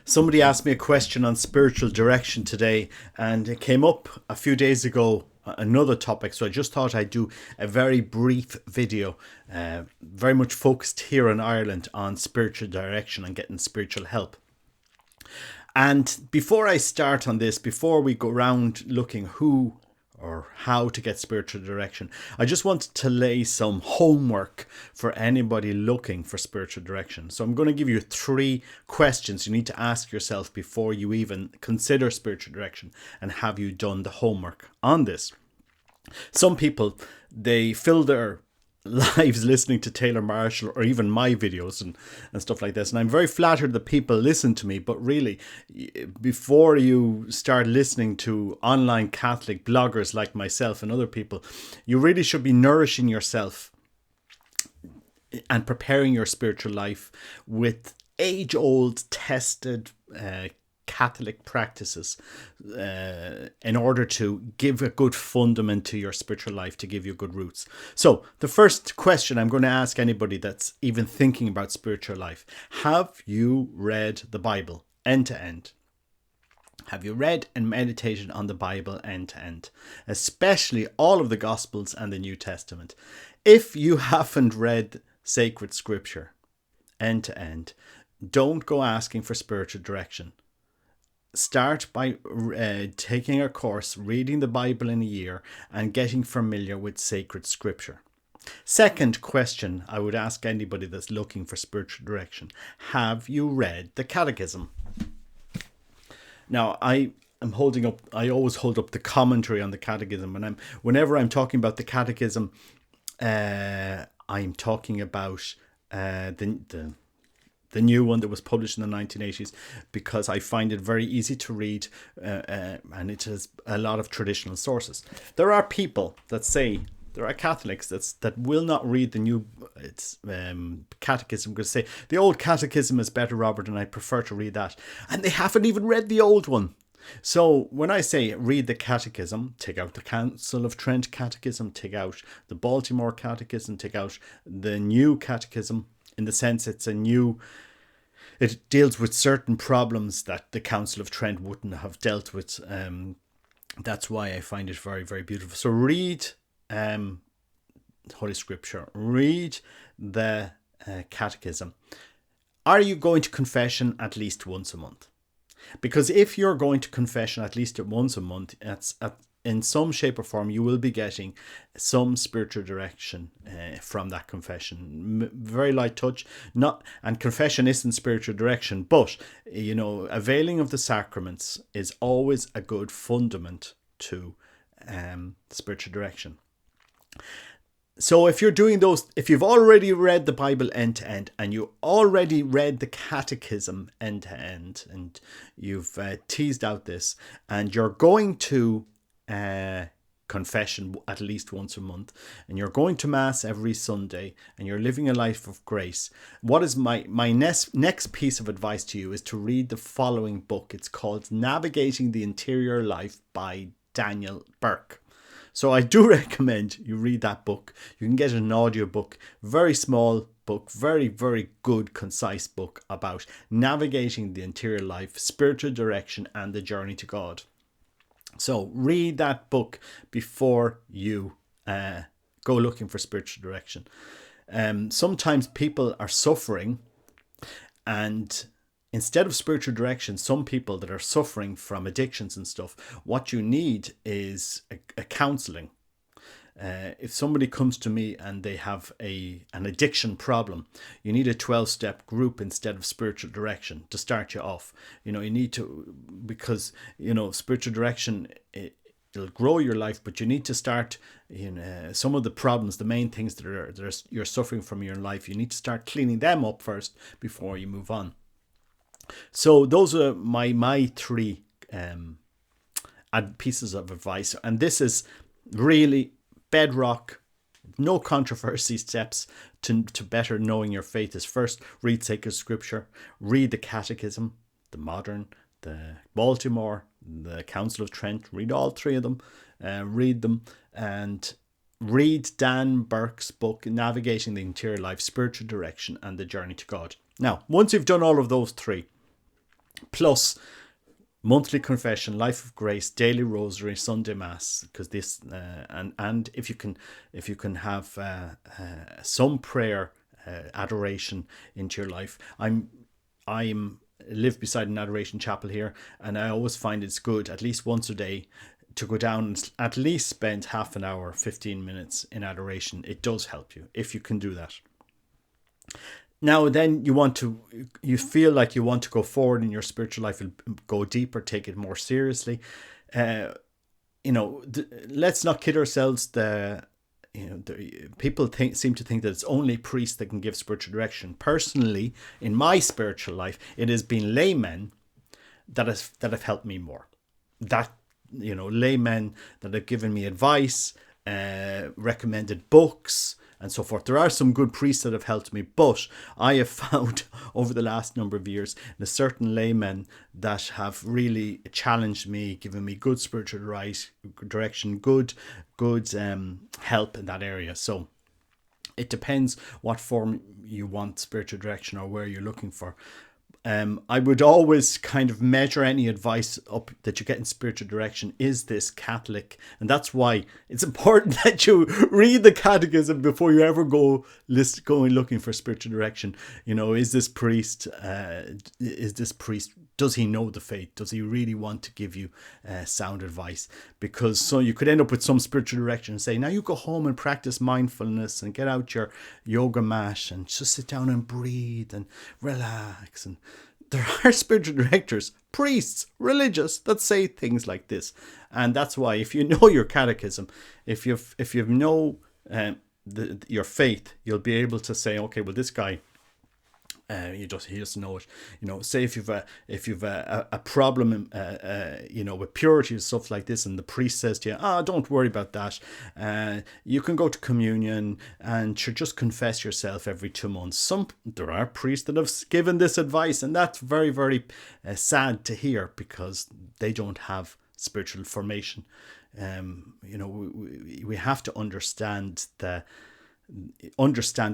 Somebody asked me a question on spiritual direction today, and it came up a few days ago, another topic. So I just thought I'd do a very brief video, very much focused here in Ireland on spiritual direction and getting spiritual help. And before I start on this, before we go around looking who or how to get spiritual direction, I just wanted to lay some homework for anybody looking for spiritual direction. So I'm going to give you 3 questions you need to ask yourself before you even consider spiritual direction, and have you done the homework on this. Some people, they fill their lives listening to Taylor Marshall or even my videos and stuff like this. And I'm very flattered that people listen to me, but really, before you start listening to online Catholic bloggers like myself and other people, you really should be nourishing yourself and preparing your spiritual life with age-old tested Catholic practices in order to give a good fundament to your spiritual life, to give you good roots. So the first question I'm going to ask anybody that's even thinking about spiritual life: have you read the Bible end to end? Have you read and meditated on the Bible end to end, especially all of the Gospels and the New Testament? If you haven't read sacred scripture end to end, don't go asking for spiritual direction. Start by taking a course, reading the Bible in a year, and getting familiar with sacred scripture. Second question I would ask anybody that's looking for spiritual direction: have you read the Catechism? Now, I always hold up the commentary on the Catechism, and whenever I'm talking about the Catechism, I'm talking about the new one that was published in the 1980s, because I find it very easy to read, and it has a lot of traditional sources. There are people that say, there are Catholics that will not read the new Catechism, because say the old Catechism is better, Robert, and I prefer to read that, and they haven't even read the old one. So when I say read the Catechism, take out the Council of Trent Catechism, take out the Baltimore Catechism, take out the new Catechism, in the sense it deals with certain problems that the Council of Trent wouldn't have dealt with. That's why I find it very, very beautiful. So read Holy Scripture, read the Catechism. Are you going to confession at least once a month? Because if you're going to confession at least once a month, in some shape or form, you will be getting some spiritual direction from that confession. Very light touch, and confession isn't spiritual direction, but availing of the sacraments is always a good fundament to spiritual direction. So if you're doing those, if you've already read the Bible end to end, and you already read the Catechism end to end, and you've teased out this, and you're going to confession at least once a month, and you're going to Mass every Sunday, and you're living a life of grace, what is my next piece of advice to you is to read the following book. It's called Navigating the Interior Life by Daniel Burke. So I do recommend you read that book. You can get an audio book, very small book, very, very good, concise book about navigating the interior life, spiritual direction, and the journey to God. So read that book before you go looking for spiritual direction. Sometimes people are suffering, and instead of spiritual direction, some people that are suffering from addictions and stuff, what you need is a counselling. If somebody comes to me and they have an addiction problem, you need a 12-step group instead of spiritual direction to start you off. You need to, because spiritual direction, it'll grow your life, but you need to start some of the problems, the main things that you're suffering from in your life. You need to start cleaning them up first before you move on. So those are my 3 pieces of advice, and this is really bedrock, no controversy steps to better knowing your faith. Is first, read sacred scripture, read the Catechism, the modern, the Baltimore, the Council of Trent, read all 3 of them, read them, and read Dan Burke's book, Navigating the Interior Life, Spiritual Direction, and the Journey to God. Now, once you've done all of those 3, plus monthly confession, life of grace, daily rosary, Sunday mass, because this and if you can have some prayer, adoration into your life. I'm live beside an adoration chapel here, and I always find it's good at least once a day to go down and at least spend half an hour, 15 minutes in adoration. It does help you if you can do that. Now then you feel like you want to go forward in your spiritual life and go deeper, take it more seriously. Let's not kid ourselves. People seem to think that it's only priests that can give spiritual direction. Personally, in my spiritual life, it has been laymen that have helped me more. Laymen that have given me advice, recommended books, and so forth. There are some good priests that have helped me, but I have found over the last number of years the certain laymen that have really challenged me, given me good spiritual direction, good help in that area. So it depends what form you want spiritual direction or where you're looking for. I would always kind of measure any advice up that you get in spiritual direction. Is this Catholic? And that's why it's important that you read the catechism before you ever go looking for spiritual direction. Is this priest, does he know the faith? Does he really want to give you sound advice? Because so you could end up with some spiritual direction and say, now you go home and practice mindfulness and get out your yoga mat and just sit down and breathe and relax. And there are spiritual directors, priests, religious, that say things like this. And that's why if you know your catechism, if you know your faith, you'll be able to say, okay, well, this guy, he doesn't know it. Say if you've a problem, with purity and stuff like this, and the priest says to you, don't worry about that. You can go to communion and should just confess yourself every 2 months. There are priests that have given this advice, and that's very, very sad to hear because they don't have spiritual formation. We have to understand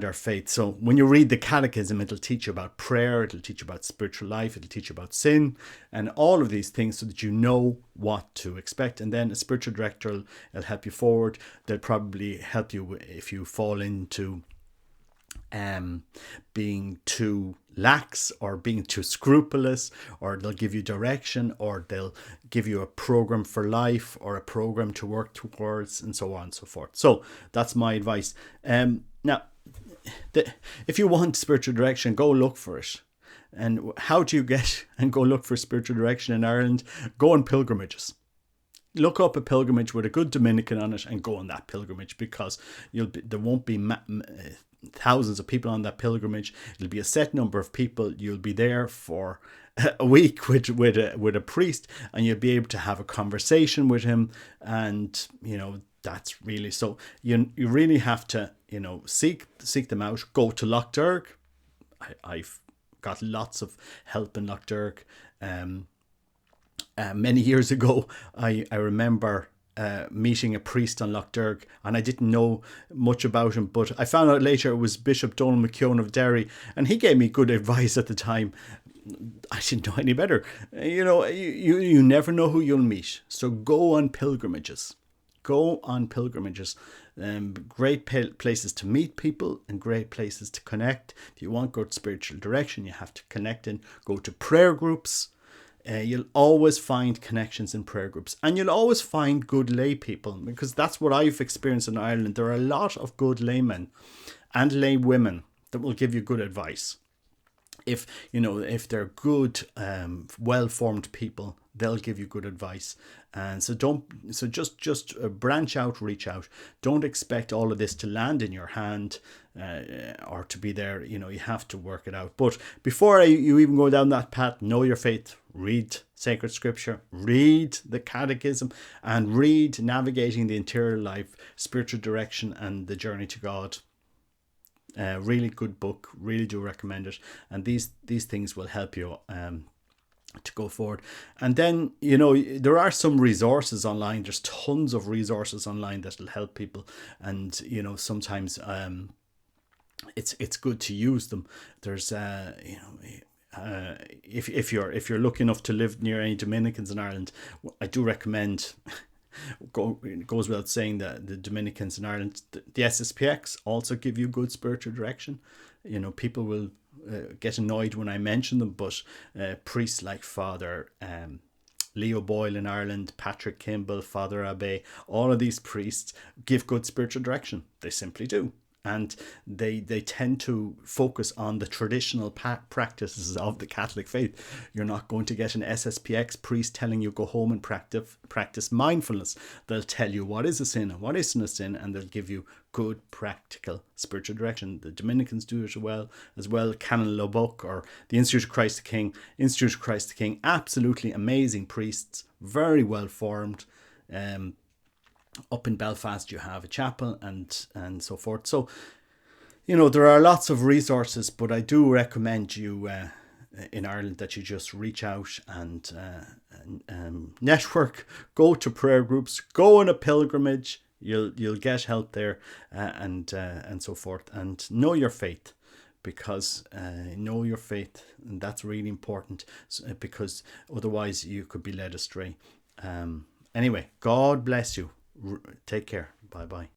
our faith. So when you read the catechism, it'll teach you about prayer, it'll teach you about spiritual life, it'll teach you about sin and all of these things so that you know what to expect. And then a spiritual director will help you forward. They'll probably help you if you fall into being too lax or being too scrupulous, or they'll give you direction, or they'll give you a program for life or a program to work towards, and so on and so forth. So that's my advice. Now, if you want spiritual direction, go look for it. And how do you get and go look for spiritual direction in Ireland? Go on pilgrimages. Look up a pilgrimage with a good Dominican on it and go on that pilgrimage, because there won't be thousands of people on that pilgrimage. It'll be a set number of people. You'll be there for a week with a priest, and you'll be able to have a conversation with him. And that's really, so you really have to seek them out. Go to Lough Derg. I've got lots of help in Lough Derg. Many years ago, I remember meeting a priest on Lough Derg, and I didn't know much about him, but I found out later it was Bishop Donald McKeown of Derry, and he gave me good advice at the time. I didn't know any better. You never know who you'll meet, so go on pilgrimages. Great places to meet people and great places to connect. If you want good spiritual direction, you have to connect and go to prayer groups. You'll always find connections in prayer groups, and you'll always find good lay people, because that's what I've experienced in Ireland. There are a lot of good laymen and lay women that will give you good advice. If they're good, well-formed people, they'll give you good advice. And so just branch out, reach out. Don't expect all of this to land in your hand or to be there. You have to work it out. But before you even go down that path, know your faith. Read sacred scripture, read the catechism, and read Navigating the Interior Life, Spiritual Direction and the Journey to God. Really good book, really do recommend it. And these things will help you to go forward. And then there are some resources online. There's tons of resources online that will help people, and sometimes it's good to use them. There's if you're lucky enough to live near any Dominicans in Ireland, I do recommend. It goes without saying that the Dominicans in Ireland, the SSPX, also give you good spiritual direction. People will get annoyed when I mention them, but priests like Father Leo Boyle in Ireland, Patrick Kimball, Father Abbey, all of these priests give good spiritual direction. They simply do. And they tend to focus on the traditional practices of the Catholic faith. You're not going to get an SSPX priest telling you go home and practice mindfulness. They'll tell you what is a sin and what isn't a sin, and they'll give you good practical spiritual direction. The Dominicans do it as well. Canon Lubbock or the Institute of Christ the King, absolutely amazing priests, very well formed. Up in Belfast you have a chapel and so forth. So there are lots of resources, but I do recommend you in Ireland that you just reach out and network, go to prayer groups, go on a pilgrimage. You'll get help there, and so forth, and know your faith, because know your faith, and that's really important, because otherwise you could be led astray. Anyway, God bless you. Take care. Bye bye.